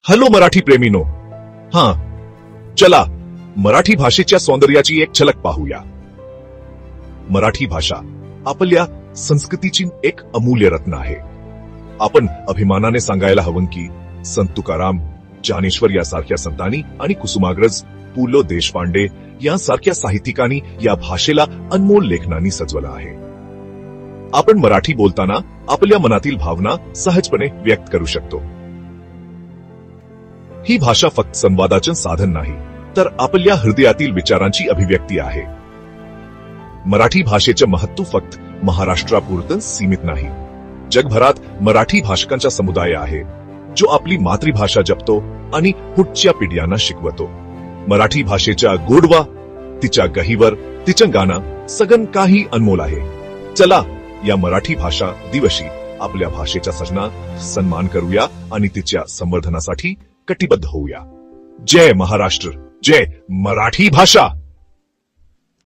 Hello Marathi प्रेमीनो, हां चला मराठी भाषेच्या सौंदर्याची एक झलक पाहूया. मराठी भाषा आपल्या संस्कृतीची एक अमूल्य रत्न आहे. आपण अभिमानाने सांगायला हवं की संत तुकाराम, ज्ञानेश्वर यासारख्या संतांनी आणि कुसुमाग्रज, पु ल देशपांडे यांसारख्या साहित्यिकांनी या भाषेला अनमोल लेखनांनी सजवलं आहे. आपण मराठी बोलताना आपल्या मनातील भावना सहजपणे व्यक्त करू शकतो. ही भाषा फक्त संवादाचे साधन नाही, तर आपल्या हृदयातील विचारांची अभिव्यक्ती आहे. मराठी भाषेचे महत्त्व फक्त महाराष्ट्रापुरतं सीमित नाही. जगभरात मराठी भाषकांचा समुदाय आहे, जो आपली मातृभाषा जपतो आणि पुढच्या पिढ्यांना शिकवतो. मराठी भाषेच्या गोडवा, तिच्या गहिवर, तिचं गाणं सगळं काही अनमोल आहे. चला या मराठी भाषा दिवशी आपल्या भाषेचा सन्मान करूया आणि तिच्या संवर्धनासाठी कटिबद्ध होऊया. जय महाराष्ट्र, जय मराठी भाषा.